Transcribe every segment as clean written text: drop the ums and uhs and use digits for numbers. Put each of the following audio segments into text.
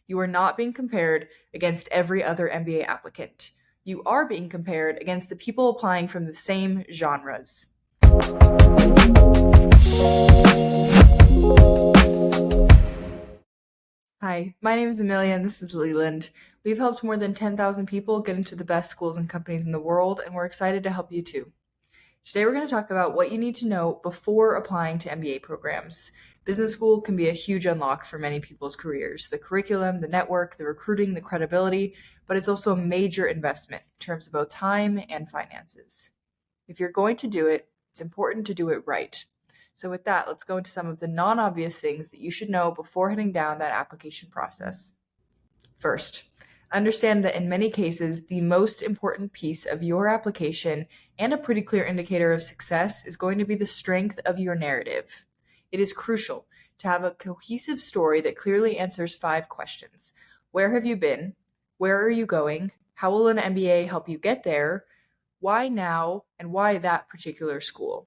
You are not being compared against every other MBA applicant. You are being compared against the people applying from the same genres. Hi, my name is Amelia and this is Leland. We've helped more than 10,000 people get into the best schools and companies in the world, and we're excited to help you too. Today, we're going to talk about what you need to know before applying to MBA programs. Business school can be a huge unlock for many people's careers. The curriculum, the network, the recruiting, the credibility, but it's also a major investment in terms of both time and finances. If you're going to do it, it's important to do it right. So with that, let's go into some of the non-obvious things that you should know before heading down that application process. First, understand that in many cases, the most important piece of your application and a pretty clear indicator of success is going to be the strength of your narrative. It is crucial to have a cohesive story that clearly answers 5 questions. Where have you been? Where are you going? How will an MBA help you get there? Why now? And why that particular school?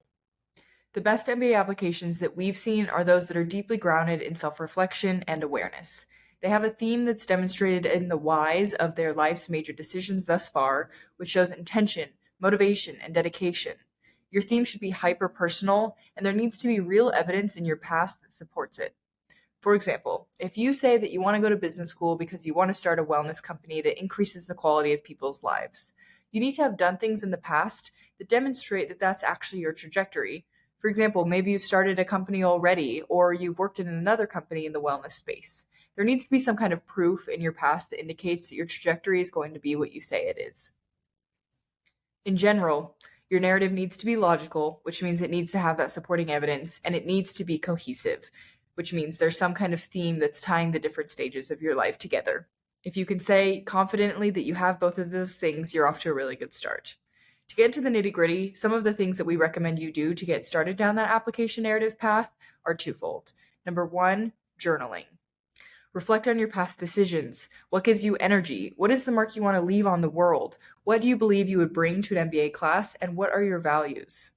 The best MBA applications that we've seen are those that are deeply grounded in self-reflection and awareness. They have a theme that's demonstrated in the whys of their life's major decisions thus far, which shows intention, motivation, and dedication. Your theme should be hyper-personal, and there needs to be real evidence in your past that supports it. For example, if you say that you want to go to business school because you want to start a wellness company that increases the quality of people's lives, you need to have done things in the past that demonstrate that that's actually your trajectory. For example, maybe you've started a company already, or you've worked in another company in the wellness space. There needs to be some kind of proof in your past that indicates that your trajectory is going to be what you say it is. In general, your narrative needs to be logical, which means it needs to have that supporting evidence, and it needs to be cohesive, which means there's some kind of theme that's tying the different stages of your life together. If you can say confidently that you have both of those things, you're off to a really good start. To get into the nitty-gritty, some of the things that we recommend you do to get started down that application narrative path are twofold. Number 1, journaling. Reflect on your past decisions. What gives you energy? What is the mark you want to leave on the world? What do you believe you would bring to an MBA class? And what are your values?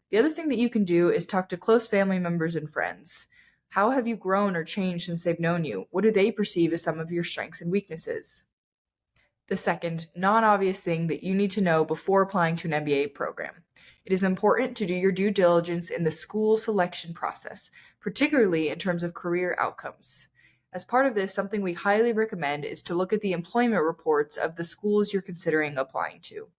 The other thing that you can do is talk to close family members and friends. How have you grown or changed since they've known you? What do they perceive as some of your strengths and weaknesses? The second, non-obvious thing that you need to know before applying to an MBA program. It is important to do your due diligence in the school selection process, particularly in terms of career outcomes. As part of this, something we highly recommend is to look at the employment reports of the schools you're considering applying to.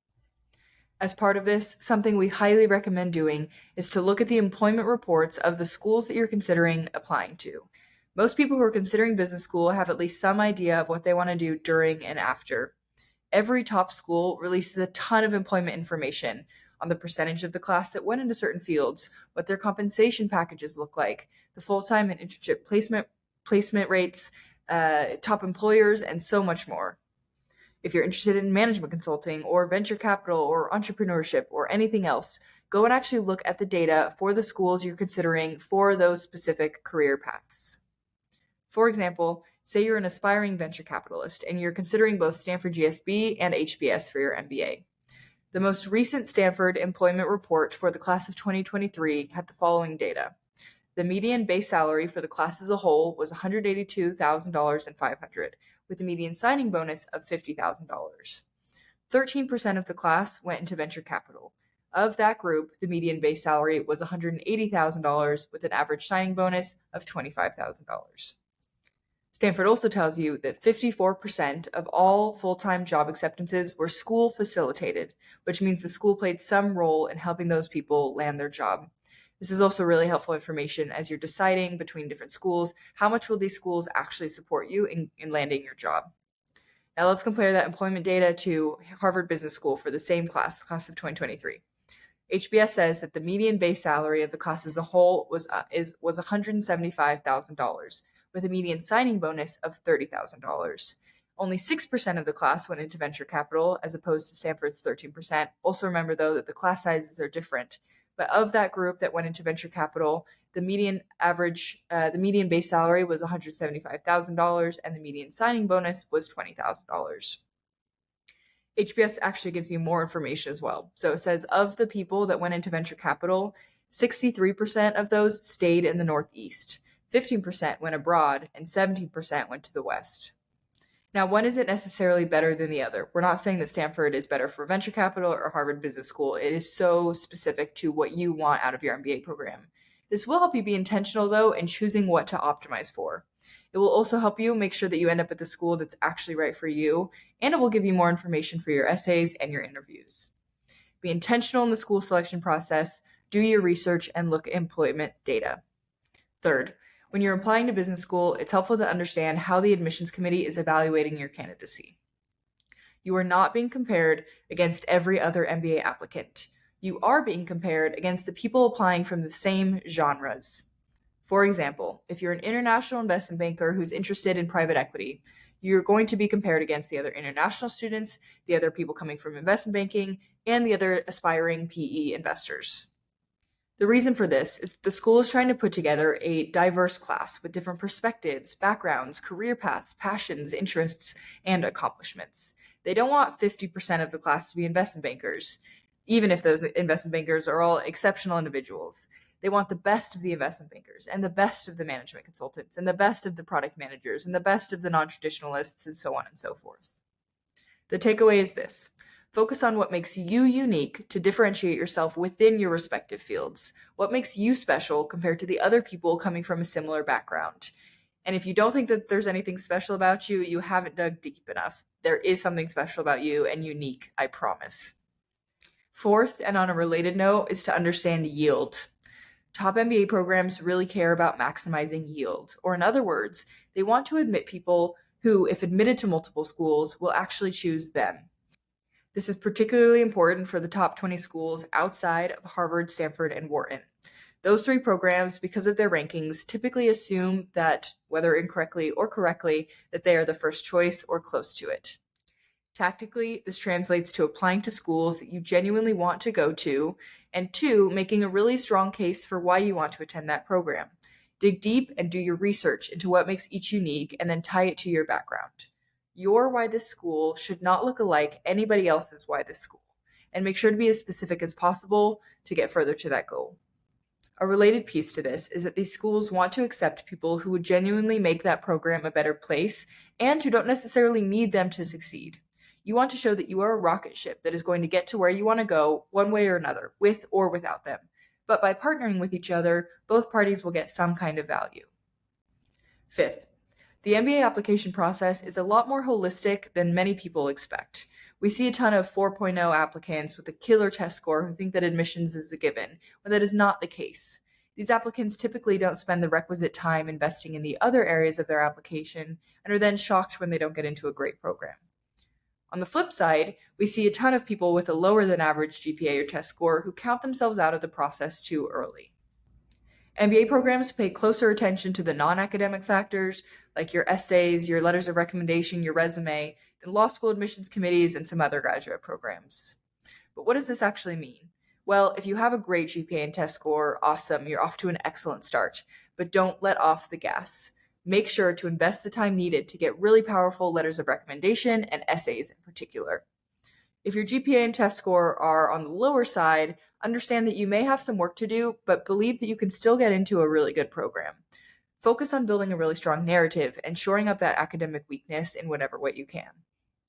As part of this, something we highly recommend doing is to look at the employment reports of the schools that you're considering applying to. Most people who are considering business school have at least some idea of what they want to do during and after. Every top school releases a ton of employment information on the percentage of the class that went into certain fields, what their compensation packages look like, the full-time and internship placement rates, top employers, and so much more. If you're interested in management consulting or venture capital or entrepreneurship or anything else, go and actually look at the data for the schools you're considering for those specific career paths. For example, say you're an aspiring venture capitalist and you're considering both Stanford GSB and HBS for your MBA. The most recent Stanford employment report for the class of 2023 had the following data. The median base salary for the class as a whole was $182,500, with a median signing bonus of $50,000. 13% of the class went into venture capital. Of that group, the median base salary was $180,000 with an average signing bonus of $25,000. Stanford also tells you that 54% of all full-time job acceptances were school facilitated, which means the school played some role in helping those people land their job. This is also really helpful information as you're deciding between different schools. How much will these schools actually support you in landing your job? Now let's compare that employment data to Harvard Business School for the same class, the class of 2023. HBS says that the median base salary of the class as a whole was $175,000, with a median signing bonus of $30,000. Only 6% of the class went into venture capital, as opposed to Stanford's 13%. Also remember, though, that the class sizes are different. But of that group that went into venture capital, the median base salary was $175,000, and the median signing bonus was $20,000. HBS actually gives you more information as well. So it says of the people that went into venture capital, 63% of those stayed in the Northeast. 15% went abroad, and 17% went to the West. Now, one isn't necessarily better than the other. We're not saying that Stanford is better for venture capital or Harvard Business School. It is so specific to what you want out of your MBA program. This will help you be intentional, though, in choosing what to optimize for. It will also help you make sure that you end up at the school that's actually right for you, and it will give you more information for your essays and your interviews. Be intentional in the school selection process, do your research, and look at employment data. Third, when you're applying to business school, it's helpful to understand how the admissions committee is evaluating your candidacy. You are not being compared against every other MBA applicant. You are being compared against the people applying from the same genres. For example, if you're an international investment banker who's interested in private equity, you're going to be compared against the other international students, the other people coming from investment banking, and the other aspiring PE investors. The reason for this is that the school is trying to put together a diverse class with different perspectives, backgrounds, career paths, passions, interests, and accomplishments. They don't want 50% of the class to be investment bankers, even if those investment bankers are all exceptional individuals. They want the best of the investment bankers and the best of the management consultants and the best of the product managers and the best of the non-traditionalists and so on and so forth. The takeaway is this. Focus on what makes you unique to differentiate yourself within your respective fields. What makes you special compared to the other people coming from a similar background. And if you don't think that there's anything special about you, you haven't dug deep enough. There is something special about you and unique, I promise. Fourth, and on a related note, is to understand yield. Top MBA programs really care about maximizing yield, or in other words, they want to admit people who, if admitted to multiple schools, will actually choose them. This is particularly important for the top 20 schools outside of Harvard, Stanford, and Wharton. Those three programs, because of their rankings, typically assume that, whether incorrectly or correctly, that they are the first choice or close to it. Tactically, this translates to applying to schools that you genuinely want to go to, and two, making a really strong case for why you want to attend that program. Dig deep and do your research into what makes each unique, and then tie it to your background. Your why this school should not look alike anybody else's why this school, and make sure to be as specific as possible to get further to that goal. A related piece to this is that these schools want to accept people who would genuinely make that program a better place and who don't necessarily need them to succeed. You want to show that you are a rocket ship that is going to get to where you want to go one way or another, with or without them. But by partnering with each other, both parties will get some kind of value. Fifth, the MBA application process is a lot more holistic than many people expect. We see a ton of 4.0 applicants with a killer test score who think that admissions is a given, when that is not the case. These applicants typically don't spend the requisite time investing in the other areas of their application and are then shocked when they don't get into a great program. On the flip side, we see a ton of people with a lower than average GPA or test score who count themselves out of the process too early. MBA programs pay closer attention to the non-academic factors, like your essays, your letters of recommendation, your resume, than law school admissions committees and some other graduate programs. But what does this actually mean? Well, if you have a great GPA and test score, awesome, you're off to an excellent start. But don't let off the gas. Make sure to invest the time needed to get really powerful letters of recommendation and essays in particular. If your GPA and test score are on the lower side, understand that you may have some work to do, but believe that you can still get into a really good program. Focus on building a really strong narrative and shoring up that academic weakness in whatever way you can.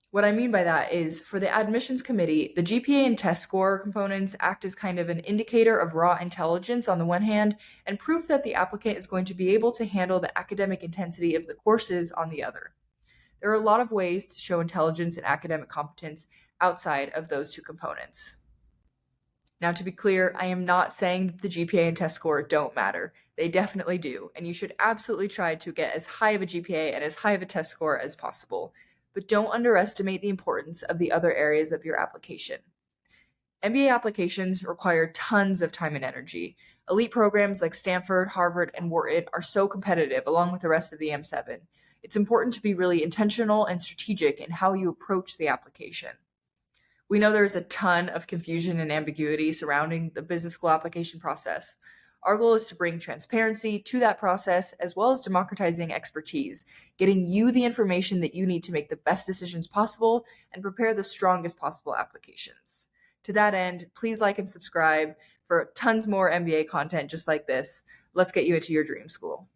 What I mean by that is, for the admissions committee, the GPA and test score components act as kind of an indicator of raw intelligence on the one hand, and proof that the applicant is going to be able to handle the academic intensity of the courses on the other. There are a lot of ways to show intelligence and academic competence outside of those two components. Now, to be clear, I am not saying that the GPA and test score don't matter. They definitely do, and you should absolutely try to get as high of a GPA and as high of a test score as possible. But don't underestimate the importance of the other areas of your application. MBA applications require tons of time and energy. Elite programs like Stanford, Harvard, and Wharton are so competitive, along with the rest of the M7. It's important to be really intentional and strategic in how you approach the application. We know there's a ton of confusion and ambiguity surrounding the business school application process. Our goal is to bring transparency to that process, as well as democratizing expertise, getting you the information that you need to make the best decisions possible and prepare the strongest possible applications. To that end, please like and subscribe for tons more MBA content just like this. Let's get you into your dream school.